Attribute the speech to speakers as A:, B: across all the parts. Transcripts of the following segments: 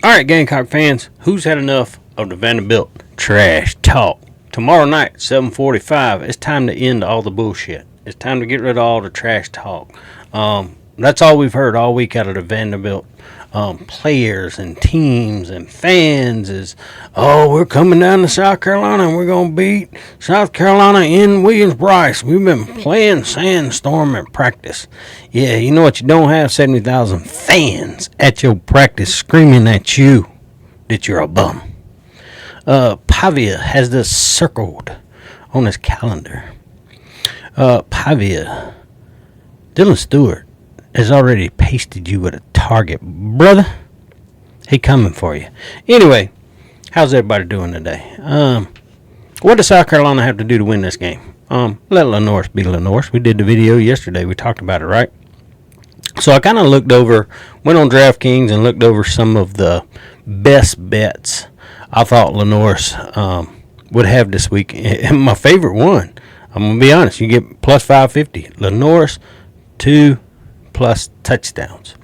A: All right, Gamecock fans, who's had enough of the Vanderbilt trash talk? Tomorrow night, 7:45, it's time to end all the bullshit. It's time to get rid of all the trash talk. That's all we've heard all week out of the Vanderbilt players and teams and fans is, oh, we're coming down to South Carolina and we're going to beat South Carolina in Williams-Brice. We've been playing sandstorm at practice. Yeah, you know what you don't have? 70,000 fans at your practice screaming at you that you're a bum. Pavia has this circled on his calendar. Pavia, Dylan Stewart has already pasted you with a target, brother. He coming for you. Anyway, how's everybody doing today? What does South Carolina have to do to win this game? Let Lenore be Lenore. We did the video yesterday. We talked about it, right? So I kind of went on DraftKings and looked over some of the best bets I thought Lenore's would have this week. And my favorite one, I'm going to be honest, you get plus 550. Lenore's 2+ touchdowns.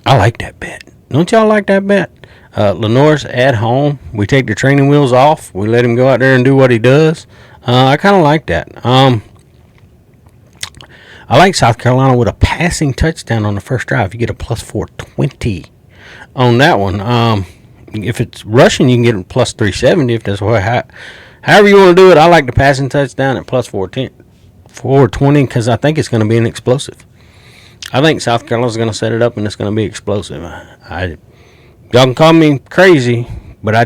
A: I like that bet. Don't y'all like that bet? Lenore's at home. We take the training wheels off. We let him go out there and do what he does. I kind of like that. I like South Carolina with a passing touchdown on the first drive. You get a plus 420 on that one. If it's rushing, you can get a plus 370 if that's what. However you want to do it, I like the passing touchdown at plus 420 because I think it's going to be an explosive. I think South Carolina's going to set it up and it's going to be explosive. Y'all can call me crazy, but I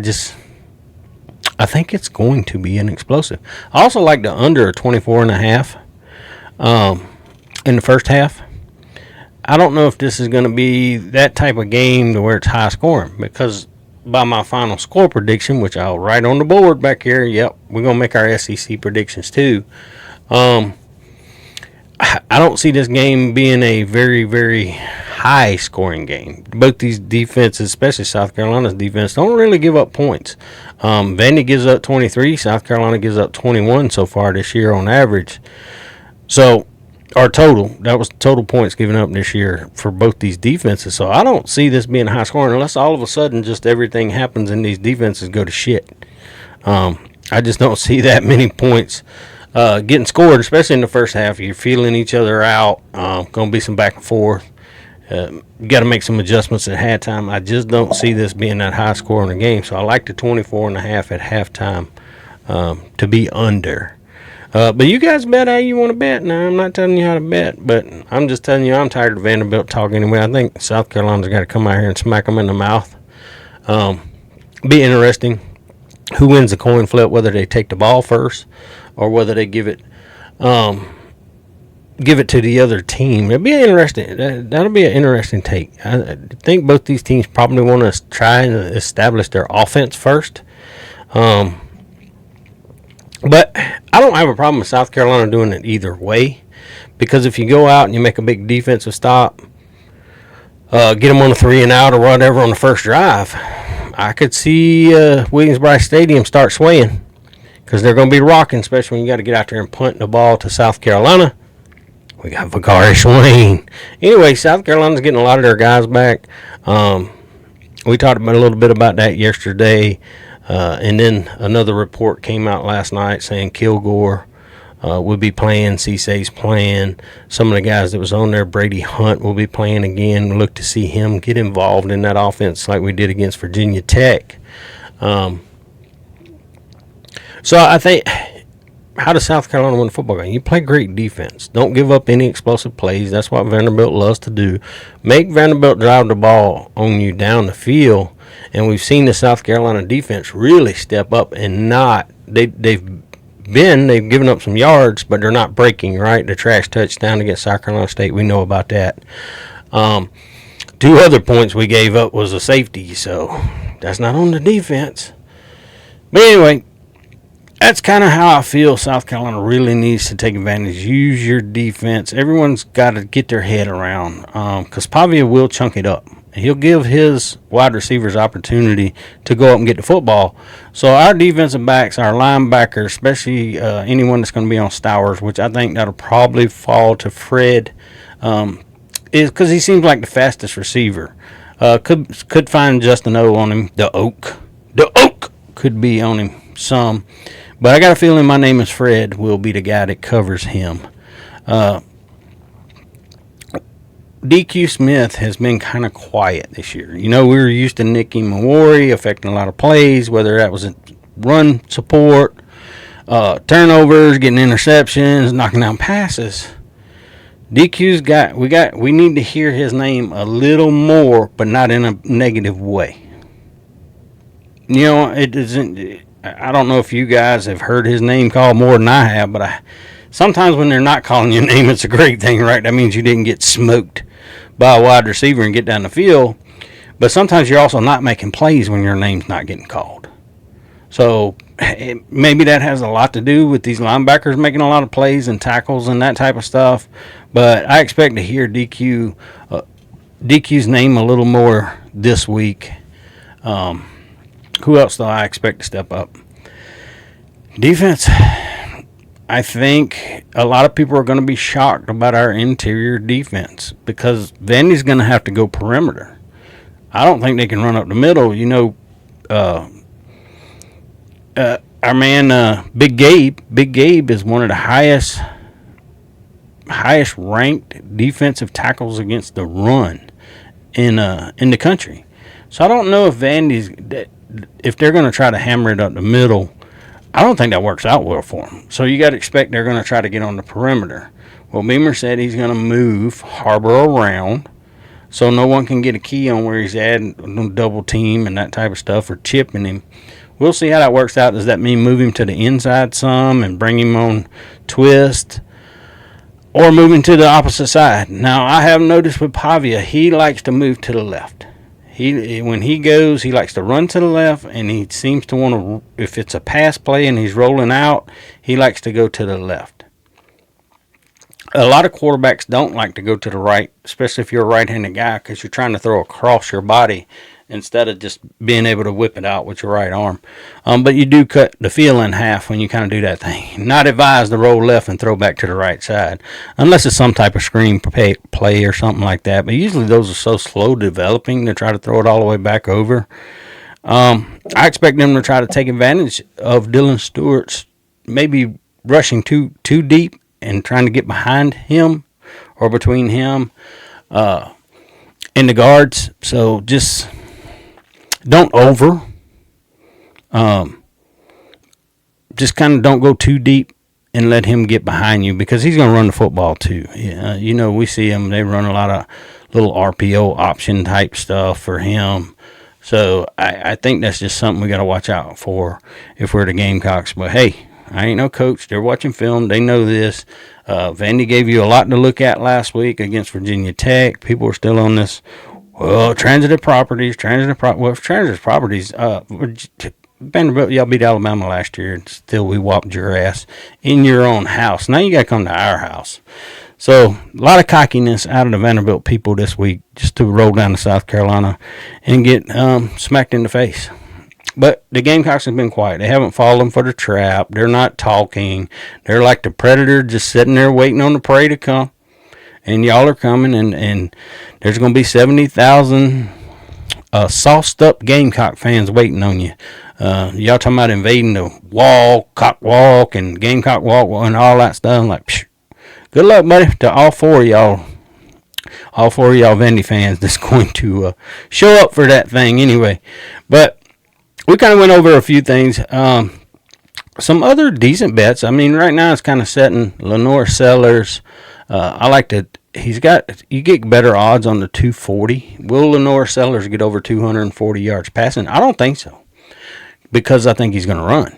A: think it's going to be an explosive. I also like the under 24.5 in the first half. I don't know if this is going to be that type of game to where it's high scoring because by my final score prediction, which I'll write on the board back here, yep, we're going to make our SEC predictions too. I don't see this game being a very, very high-scoring game. Both these defenses, especially South Carolina's defense, don't really give up points. Vandy gives up 23. South Carolina gives up 21 so far this year on average. So, our total, that was total points given up this year for both these defenses. So, I don't see this being high-scoring unless all of a sudden just everything happens and these defenses go to shit. I just don't see that many points getting scored, especially in the first half. You're feeling each other out. Going to be some back and forth. You got to make some adjustments at halftime. I just don't see this being that high score in the game. So I like the 24.5 at halftime to be under. But you guys bet how you want to bet. Now, I'm not telling you how to bet, but I'm just telling you I'm tired of Vanderbilt talk anyway. I think South Carolina's got to come out here and smack them in the mouth. Be interesting who wins the coin flip, whether they take the ball first or whether they give it to the other team. It'll be interesting. That'll be an interesting take. I think both these teams probably want to try and establish their offense first. But I don't have a problem with South Carolina doing it either way, because if you go out and you make a big defensive stop, get them on a 3 and out or whatever on the first drive, I could see Williams-Brice Stadium start swaying. Because they're going to be rocking, especially when you got to get out there and punt the ball to South Carolina. We got Vakari Swain. Anyway, South Carolina's getting a lot of their guys back. We talked about a little bit about that yesterday. And then another report came out last night saying Kilgore will be playing, Cissay's playing. Some of the guys that was on there, Brady Hunt, will be playing again. We look to see him get involved in that offense like we did against Virginia Tech. So I think, how does South Carolina win a football game? You play great defense. Don't give up any explosive plays. That's what Vanderbilt loves to do. Make Vanderbilt drive the ball on you down the field. And we've seen the South Carolina defense really step up and not. They've given up some yards, but they're not breaking, right? The trash touchdown against South Carolina State, we know about that. 2 other points we gave up was a safety, so that's not on the defense. But anyway, that's kind of how I feel South Carolina really needs to take advantage. Use your defense. Everyone's got to get their head around because Pavia will chunk it up. He'll give his wide receivers opportunity to go up and get the football. So our defensive backs, our linebackers, especially anyone that's going to be on Stowers, which I think that'll probably fall to Fred, is because he seems like the fastest receiver. Could find Justin O on him. The Oak could be on him some. But I got a feeling My Name is Fred will be the guy that covers him. DQ Smith has been kind of quiet this year. We were used to Nicky Mawari affecting a lot of plays, whether that was run support, turnovers, getting interceptions, knocking down passes. We need to hear his name a little more, but not in a negative way. It doesn't. I don't know if you guys have heard his name called more than I have, but sometimes when they're not calling your name, it's a great thing, right? That means you didn't get smoked by a wide receiver and get down the field. But sometimes you're also not making plays when your name's not getting called. So maybe that has a lot to do with these linebackers making a lot of plays and tackles and that type of stuff. But I expect to hear DQ's name a little more this week. Who else do I expect to step up? Defense. I think a lot of people are going to be shocked about our interior defense because Vandy's going to have to go perimeter. I don't think they can run up the middle. Our man Big Gabe is one of the highest ranked defensive tackles against the run in the country. So I don't know if if they're going to try to hammer it up the middle. I don't think that works out well for them. So you got to expect they're going to try to get on the perimeter. Well, Beamer said he's going to move Harbor around so no one can get a key on where he's at, double team and that type of stuff, or chipping him. We'll see how that works out. Does that mean move him to the inside some and bring him on twist, or move him to the opposite side? Now, I have noticed with Pavia, he likes to move to the left. When he goes, he likes to run to the left, and he seems to want to, if it's a pass play and he's rolling out, he likes to go to the left. A lot of quarterbacks don't like to go to the right, especially if you're a right-handed guy, because you're trying to throw across your body instead of just being able to whip it out with your right arm. But you do cut the field in half when you kind of do that thing. Not advised to roll left and throw back to the right side, unless it's some type of screen play or something like that. But usually those are so slow developing to try to throw it all the way back over. I expect them to try to take advantage of Dylan Stewart's maybe rushing too deep and trying to get behind him or between him and the guards. So just don't just kind of don't go too deep and let him get behind you, because he's going to run the football too. We see him. They run a lot of little RPO option type stuff for him. So I think that's just something we got to watch out for if we're the Gamecocks. But hey, I ain't no coach. They're watching film. They know this. Vandy gave you a lot to look at last week against Virginia Tech. People are still on this. Well, transitive properties. Vanderbilt, y'all beat Alabama last year, and still we whopped your ass in your own house. Now you got to come to our house. So, a lot of cockiness out of the Vanderbilt people this week just to roll down to South Carolina and get smacked in the face. But the Gamecocks have been quiet. They haven't fallen for the trap. They're not talking. They're like the predator just sitting there waiting on the prey to come. And y'all are coming, and there's going to be 70,000 sauced up Gamecock fans waiting on you. Y'all talking about invading the wall, cock walk, and Gamecock walk, and all that stuff. I'm like, psh, good luck, buddy, to all four of y'all Vandy fans that's going to show up for that thing anyway. But we kind of went over a few things. Some other decent bets. I mean, right now it's kind of setting Lenore Sellers. I like to. You get better odds on the 240. Will Lenore Sellers get over 240 yards passing? I don't think so, because I think he's going to run.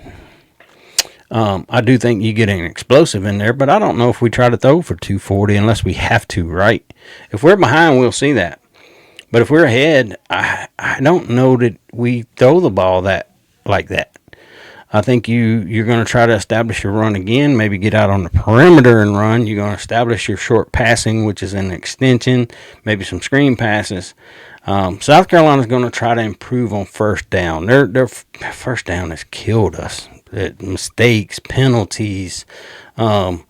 A: I do think you get an explosive in there, but I don't know if we try to throw for 240 unless we have to, right? If we're behind, we'll see that. But if we're ahead, I don't know that we throw the ball like that. I think you're going to try to establish your run again, maybe get out on the perimeter and run. You're going to establish your short passing, which is an extension, maybe some screen passes. South Carolina's going to try to improve on first down. Their first down has killed us. Mistakes, penalties. Don't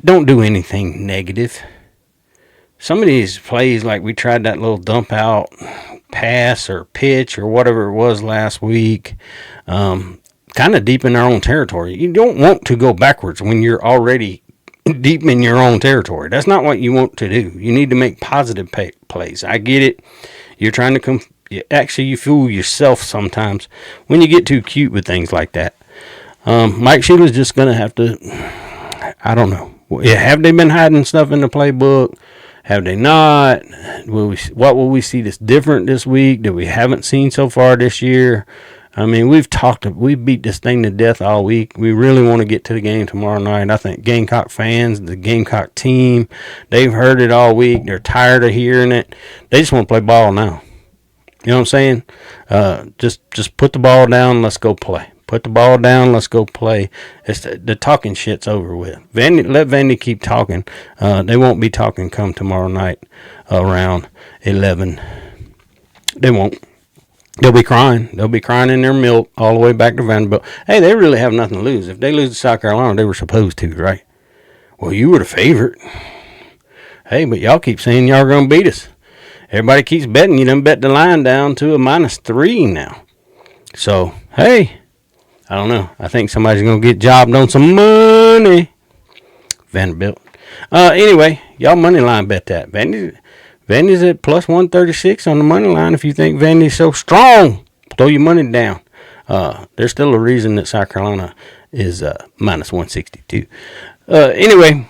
A: do anything negative. some of these plays, like we tried that little dump out pass or pitch or whatever it was last week, kind of deep in our own territory. You don't want to go backwards when you're already deep in your own territory. That's not what you want to do. You need to make positive plays. I get it. You're trying to actually, you fool yourself sometimes when you get too cute with things like that. Mike Shula's just going to have to, I don't know. Have they been hiding stuff in the playbook? Have they not? What will we see that's different this week that we haven't seen so far this year? I mean, we beat this thing to death all week. We really want to get to the game tomorrow night. I think Gamecock fans, the Gamecock team, they've heard it all week. They're tired of hearing it. They just want to play ball now. You know what I'm saying? Just put the ball down. Let's go play. Put the ball down. Let's go play. It's the talking shit's over with. Let Vandy keep talking. They won't be talking come tomorrow night around 11. They won't. They'll be crying. They'll be crying in their milk all the way back to Vanderbilt. Hey, they really have nothing to lose. If they lose to South Carolina, they were supposed to, right? Well, you were the favorite. Hey, but y'all keep saying y'all are going to beat us. Everybody keeps betting. You done bet the line down to a -3 now. So, hey, I don't know. I think somebody's going to get jobbed on some money. Vanderbilt. Anyway, y'all money line bet that. Vandy's at plus 136 on the money line. If you think Vandy's so strong, throw your money down. There's still a reason that South Carolina is minus 162. Anyway,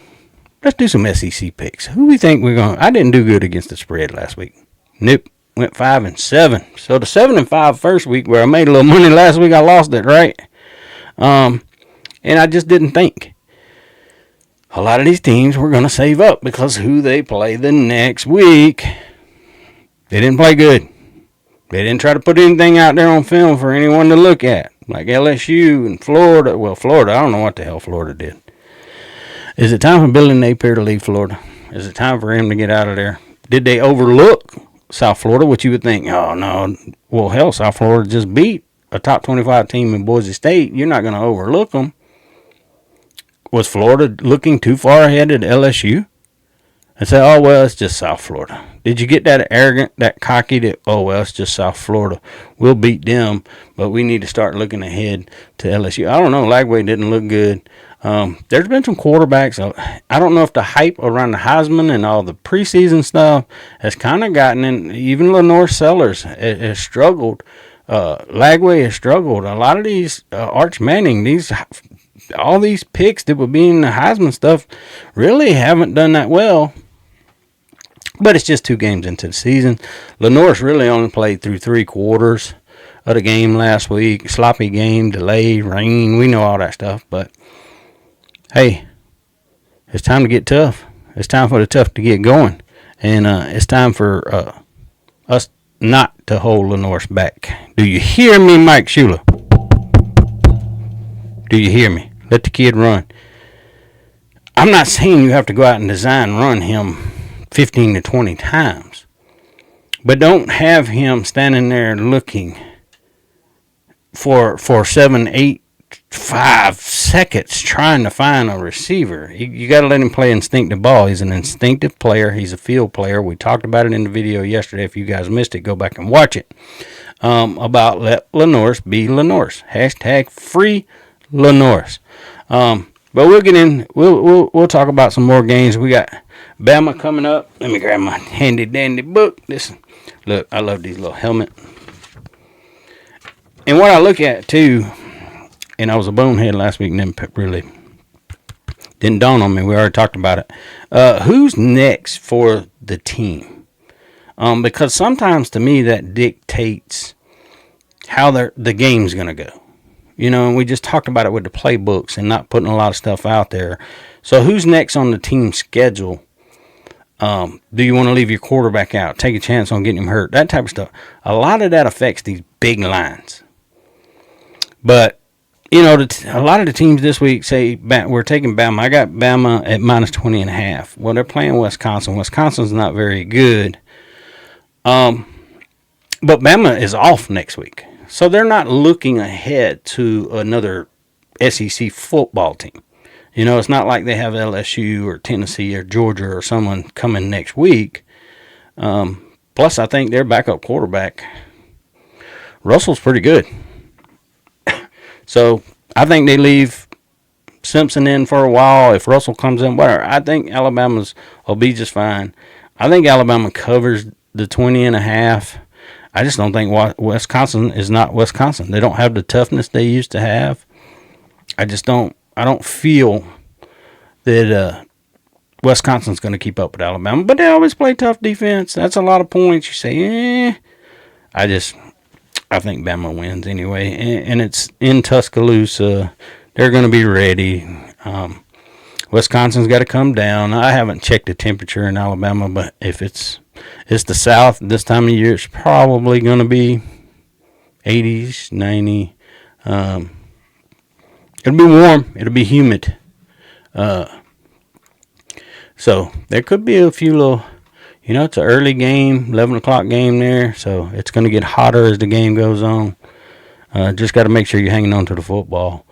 A: let's do some SEC picks. Who we think we're going to... I didn't do good against the spread last week. Nope. Went 5-7. So the 7-5 first week where I made a little money last week, I lost it, right? And I just didn't think. A lot of these teams were going to save up because who they play the next week. They didn't play good. They didn't try to put anything out there on film for anyone to look at. Like LSU and Florida. Well, Florida, I don't know what the hell Florida did. Is it time for Billy Napier to leave Florida? Is it time for him to get out of there? Did they overlook South Florida, which you would think, oh, no. Well, hell, South Florida just beat a top 25 team in Boise State. You're not going to overlook them. Was Florida looking too far ahead at LSU? And say, oh, well, it's just South Florida. Did you get that arrogant, that cocky, that, oh, well, it's just South Florida. We'll beat them, but we need to start looking ahead to LSU. I don't know. Lagway didn't look good. There's been some quarterbacks. I don't know if the hype around the Heisman and all the preseason stuff has kind of gotten in. Even Lenore Sellers has struggled. Lagway has struggled. A lot of these Arch Manning, all these picks that would be in the Heisman stuff really haven't done that well. But it's just 2 games into the season. Lenore's really only played through 3 quarters of the game last week. Sloppy game, delay, rain. We know all that stuff. But, hey, it's time to get tough. It's time for the tough to get going. And it's time for us not to hold Lenore's back. Do you hear me, Mike Shula? Do you hear me? Let the kid run. I'm not saying you have to go out and design run him 15 to 20 times. But don't have him standing there looking for 7, 8, 5 seconds trying to find a receiver. You got to let him play instinctive ball. He's an instinctive player. He's a field player. We talked about it in the video yesterday. If you guys missed it, go back and watch it. About let Lenore's be Lenore's. # free Lenore's. But we'll get in. We'll talk about some more games. We got Bama coming up. Let me grab my handy dandy book. Listen, look, I love these little helmets. And what I look at too, and I was a bonehead last week, and then really didn't dawn on me. We already talked about it. Who's next for the team? Because sometimes to me that dictates how the game's gonna go. You know, and we just talked about it with the playbooks and not putting a lot of stuff out there. So who's next on the team schedule? Do you want to leave your quarterback out? Take a chance on getting him hurt? That type of stuff. A lot of that affects these big lines. But, you know, a lot of the teams this week say, we're taking Bama. I got Bama at -20.5. Well, they're playing Wisconsin. Wisconsin's not very good. But Bama is off next week. So they're not looking ahead to another SEC football team. It's not like they have LSU or Tennessee or Georgia or someone coming next week. Plus, I think their backup quarterback, Russell's pretty good. So I think they leave Simpson in for a while. If Russell comes in, whatever, I think Alabama's will be just fine. I think Alabama covers the 20.5. I just don't think Wisconsin is not Wisconsin. They don't have the toughness they used to have. I don't feel that Wisconsin's going to keep up with Alabama. But they always play tough defense. That's a lot of points. You say, I think Bama wins anyway. And it's in Tuscaloosa. They're going to be ready. Wisconsin's got to come down. I haven't checked the temperature in Alabama, but if it's the South this time of year, it's probably going to be 80s, 90. It'll be warm. It'll be humid. So there could be a few little, it's an early game, 11 o'clock game there. So it's going to get hotter as the game goes on. Just got to make sure you're hanging on to the football.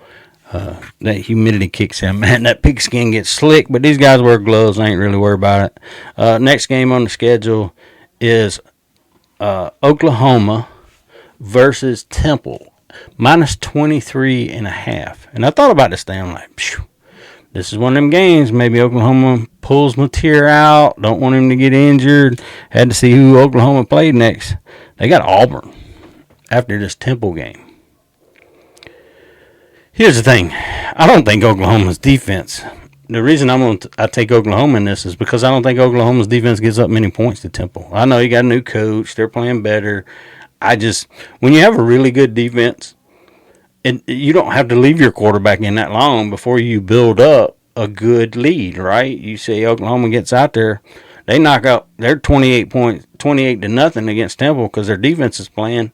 A: That humidity kicks in, man. That pigskin gets slick, but these guys wear gloves. I ain't really worried about it. Next game on the schedule is Oklahoma versus Temple, minus 23.5. And I thought about this thing. I'm like, phew, this is one of them games. Maybe Oklahoma pulls Mateer out. Don't want him to get injured. Had to see who Oklahoma played next. They got Auburn after this Temple game. Here's the thing. I don't think Oklahoma's defense. The reason I take Oklahoma in this is because I don't think Oklahoma's defense gives up many points to Temple. I know you got a new coach. They're playing better. When you have a really good defense, you don't have to leave your quarterback in that long before you build up a good lead, right? You say Oklahoma gets out there, they knock out, they're 28 to nothing against Temple because their defense is playing.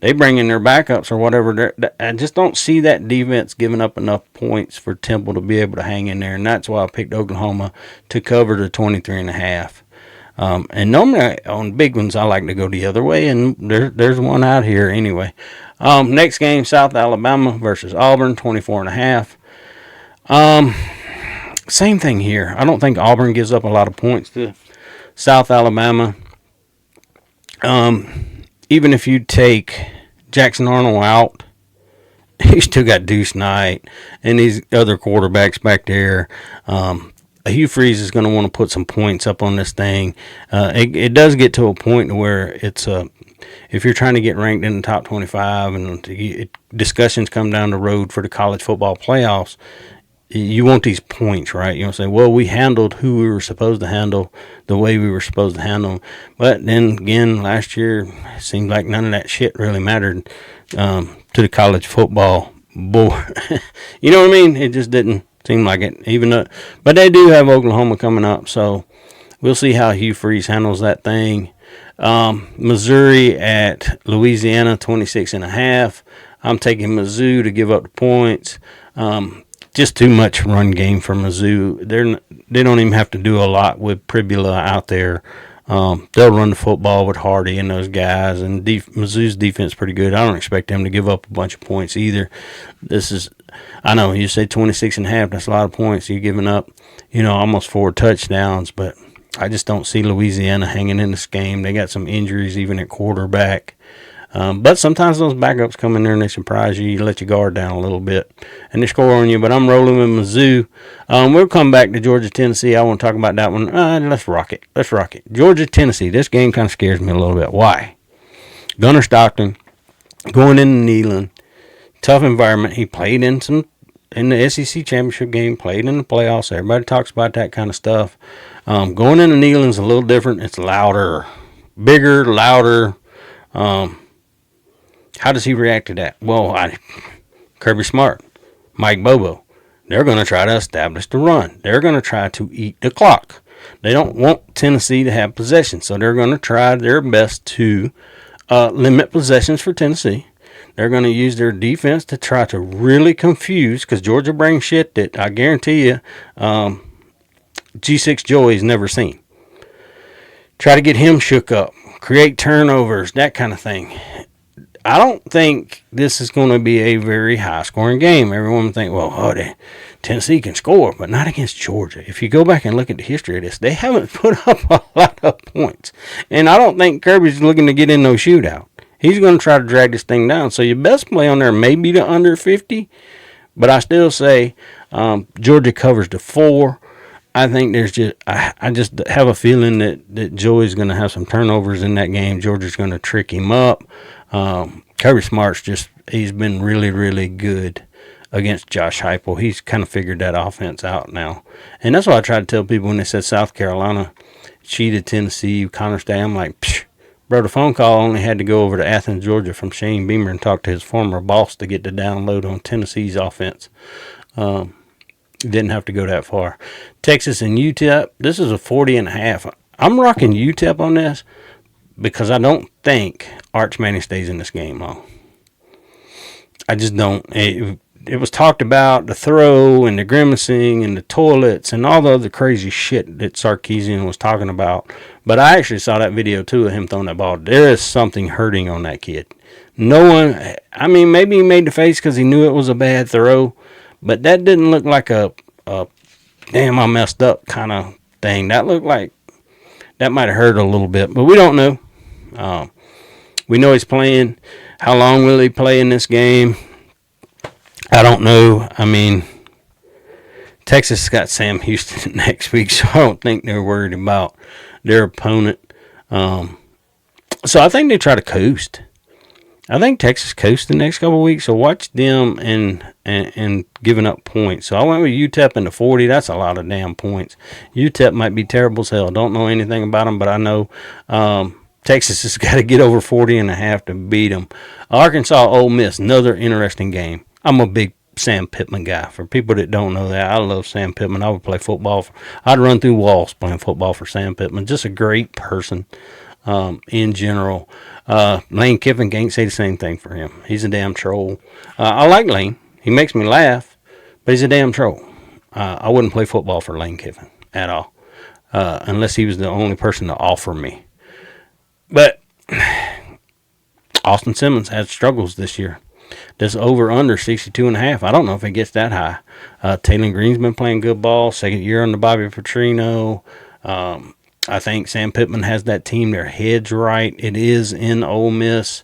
A: They bring in their backups or whatever. I just don't see that defense giving up enough points for Temple to be able to hang in there, and that's why I picked Oklahoma to cover the 23.5. And normally on big ones, I like to go the other way, and there's one out here anyway. Next game, South Alabama versus Auburn, 24.5. Same thing here. I don't think Auburn gives up a lot of points to South Alabama. Even if you take Jackson Arnold out, you still got Deuce Knight and these other quarterbacks back there. Hugh Freeze is going to want to put some points up on this thing. It does get to a point where it's if you're trying to get ranked in the top 25 and discussions come down the road for the college football playoffs, you want these points, right? You want to say, well, we handled who we were supposed to handle the way we were supposed to handle them. But then again, last year, it seemed like none of that shit really mattered to the college football board. You know what I mean? It just didn't seem like it. But they do have Oklahoma coming up, so we'll see how Hugh Freeze handles that thing. Missouri at Louisiana, 26.5. I'm taking Mizzou to give up the points. Just too much run game for Mizzou. They don't even have to do a lot with Pribula out there. They'll run the football with Hardy and those guys, and Mizzou's defense is pretty good. I don't expect them to give up a bunch of points either. I know you say 26.5. That's a lot of points. You're giving up, almost 4 touchdowns, but I just don't see Louisiana hanging in this game. They got some injuries even at quarterback. But sometimes those backups come in there and they surprise you. You let your guard down a little bit and they score on you. But I'm rolling with Mizzou. We'll come back to Georgia, Tennessee. I want to talk about that one. Let's rock it. Georgia, Tennessee. This game kind of scares me a little bit. Why? Gunnar Stockton going into Neyland. Tough environment. He played in the SEC championship game, played in the playoffs. Everybody talks about that kind of stuff. Going into Neyland's a little different. It's louder, bigger, louder. How does he react to that? Well, Kirby Smart, Mike Bobo, they're going to try to establish the run. They're going to try to eat the clock. They don't want Tennessee to have possession, so they're going to try their best to limit possessions for Tennessee. They're going to use their defense to try to really confuse, because Georgia brings shit that I guarantee you G6 Joey's never seen. Try to get him shook up, create turnovers, that kind of thing. I don't think this is going to be a very high-scoring game. Everyone will think, well, Tennessee can score, but not against Georgia. If you go back and look at the history of this, they haven't put up a lot of points. And I don't think Kirby's looking to get in no shootout. He's going to try to drag this thing down. So your best play on there may be the under 50, but I still say Georgia covers the 4. I think I just have a feeling that Joey's going to have some turnovers in that game. Georgia's going to trick him up. Kirby Smart's he's been really, really good against Josh Heupel. He's kind of figured that offense out now. And that's what I try to tell people when they said South Carolina cheated Tennessee, Connor State. I'm like, psh, bro, the phone call only had to go over to Athens, Georgia from Shane Beamer and talk to his former boss to get the download on Tennessee's offense. Didn't have to go that far. Texas and UTEP, this is a 40.5. I'm rocking UTEP on this because I don't think Arch Manning stays in this game long. I just don't. It was talked about, the throw and the grimacing and the toilets and all the other crazy shit that Sarkisian was talking about. But I actually saw that video, too, of him throwing that ball. There is something hurting on that kid. No one, I mean, maybe he made the face because he knew it was a bad throw. But that didn't look like a damn, I messed up kind of thing. That looked like that might have hurt a little bit. But we don't know. We know he's playing. How long will he play in this game? I don't know. I mean, Texas has got Sam Houston next week, so I don't think they're worried about their opponent. So I think they try to coast. I think Texas coasts the next couple of weeks, so watch them and giving up points. So I went with UTEP in the 40. That's a lot of damn points. UTEP might be terrible as hell. Don't know anything about them, but I know Texas has got to get over 40.5 to beat them. Arkansas, Ole Miss, another interesting game. I'm a big Sam Pittman guy. For people that don't know that, I love Sam Pittman. I would play football. I'd run through walls playing football for Sam Pittman. Just a great person in general. Lane Kiffin can't say the same thing for him. He's a damn troll. I like Lane. He makes me laugh, but he's a damn troll. I wouldn't play football for Lane Kiffin at all, unless he was the only person to offer me. But Austin Simmons had struggles this year. This over-under 62.5. I don't know if it gets that high. Taylor Green's been playing good ball. Second year under Bobby Petrino. I think Sam Pittman has that team, their heads right. It is in Ole Miss.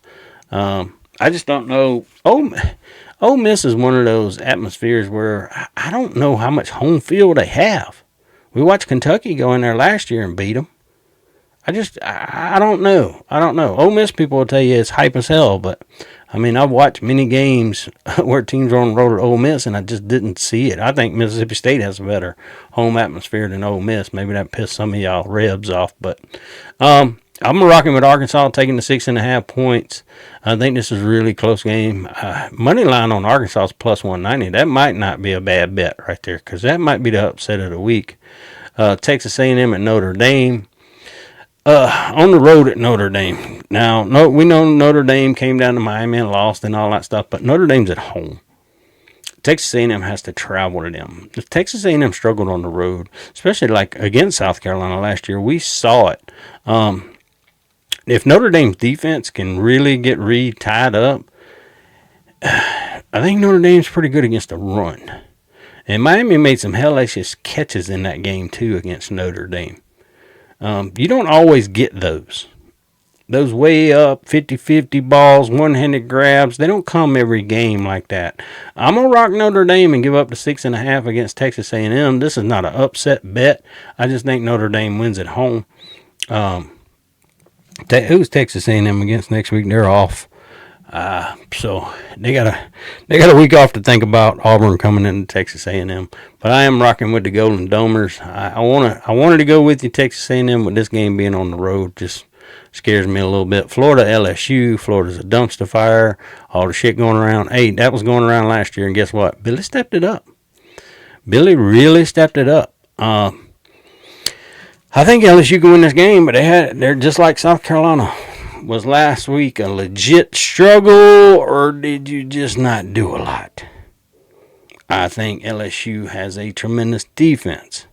A: I just don't know. Ole Miss is one of those atmospheres where I don't know how much home field they have. We watched Kentucky go in there last year and beat them. I don't know. Ole Miss people will tell you it's hype as hell, but I mean, I've watched many games where teams are on the road at Ole Miss, and I just didn't see it. I think Mississippi State has a better home atmosphere than Ole Miss. Maybe that pissed some of y'all Rebs off, but I'm rocking with Arkansas, taking the 6.5 points. I think this is a really close game. Money line on Arkansas is plus 190. That might not be a bad bet right there, because that might be the upset of the week. Texas A&M at Notre Dame. On the road at Notre Dame. Now, we know Notre Dame came down to Miami and lost and all that stuff, but Notre Dame's at home. Texas A&M has to travel to them. If Texas A&M struggled on the road, especially like against South Carolina last year, we saw it. If Notre Dame's defense can really get tied up, I think Notre Dame's pretty good against the run. And Miami made some hellacious catches in that game, too, against Notre Dame. You don't always get those. Those way up, 50-50 balls, one-handed grabs, they don't come every game like that. I'm going to rock Notre Dame and give up the 6.5 against Texas A&M. This is not an upset bet. I just think Notre Dame wins at home. Who's Texas A&M against next week? They're off. So they got a week off to think about Auburn coming into Texas A&M. But I am rocking with the Golden Domers. I wanted to go with you, Texas A&M, but this game being on the road just scares me a little bit. Florida LSU. Florida's a dumpster fire. All the shit going around. Hey, that was going around last year, and guess what? Billy stepped it up. Billy really stepped it up. I think LSU can win this game, but they're just like South Carolina. Was last week a legit struggle, or did you just not do a lot? I think LSU has a tremendous defense.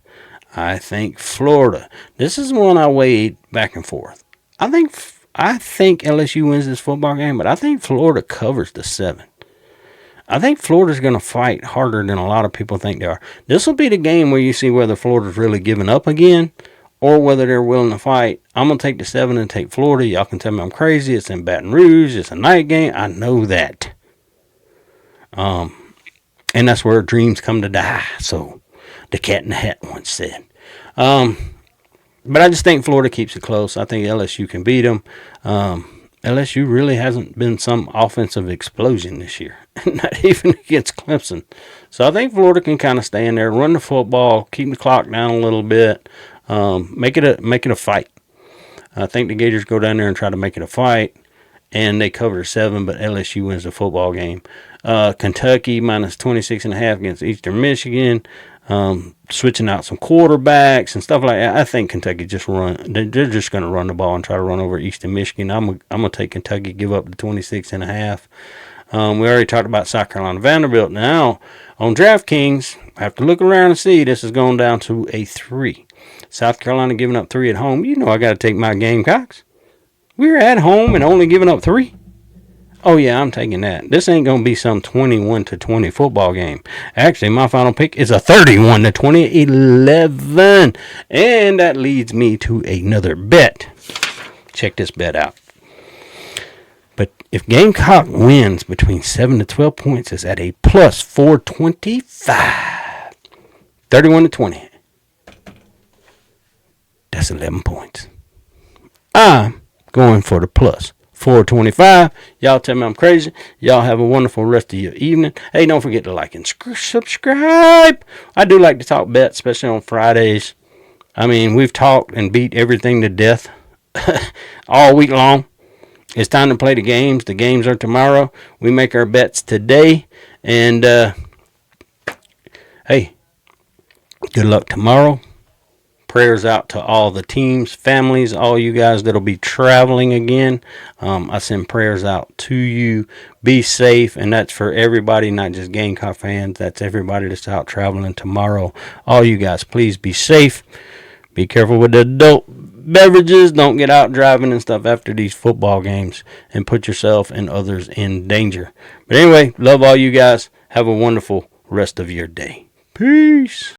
A: I think Florida. This is one I weighed back and forth. I think LSU wins this football game, but I think Florida covers the 7. I think Florida's going to fight harder than a lot of people think they are. This will be the game where you see whether Florida's really giving up again or whether they're willing to fight. I'm going to take the 7 and take Florida. Y'all can tell me I'm crazy. It's in Baton Rouge. It's a night game. I know that. And that's where dreams come to die. So the Cat in the Hat once said. But I just think Florida keeps it close. I think LSU can beat them. LSU really hasn't been some offensive explosion this year, not even against Clemson. So I think Florida can kind of stay in there, run the football, keep the clock down a little bit, make it a fight. I think the Gators go down there and try to make it a fight, and they cover 7, but LSU wins the football game. Kentucky minus 26.5 against Eastern Michigan. Switching out some quarterbacks and stuff like that. I think Kentucky just run. They're just going to run the ball and try to run over Eastern Michigan. I'm gonna take Kentucky, give up the 26.5. We already talked about South Carolina Vanderbilt. Now on DraftKings, I have to look around and see. This is going down to a 3. South Carolina giving up 3 at home. You know I got to take my Gamecocks. We're at home and only giving up 3. Oh, yeah, I'm taking that. This ain't going to be some 21-20 football game. Actually, my final pick is a 31-20 11. And that leads me to another bet. Check this bet out. But if Gamecock wins between 7 to 12 points, it's at a plus 425. 31-20. That's 11 points. I'm going for the plus 425. Y'all tell me I'm crazy. Y'all have a wonderful rest of your evening. Hey, don't forget to like and subscribe. I do like to talk bets, especially on Fridays. I mean, we've talked and beat everything to death all week long. It's time to play the games. The games are tomorrow. We make our bets today. And, hey, good luck tomorrow. Prayers out to all the teams, families, all you guys that'll be traveling again. I send prayers out to you. Be safe, and that's for everybody, not just Gamecock fans. That's everybody that's out traveling tomorrow. All you guys, please be safe. Be careful with the adult beverages. Don't get out driving and stuff after these football games and put yourself and others in danger. But anyway, love all you guys. Have a wonderful rest of your day. Peace.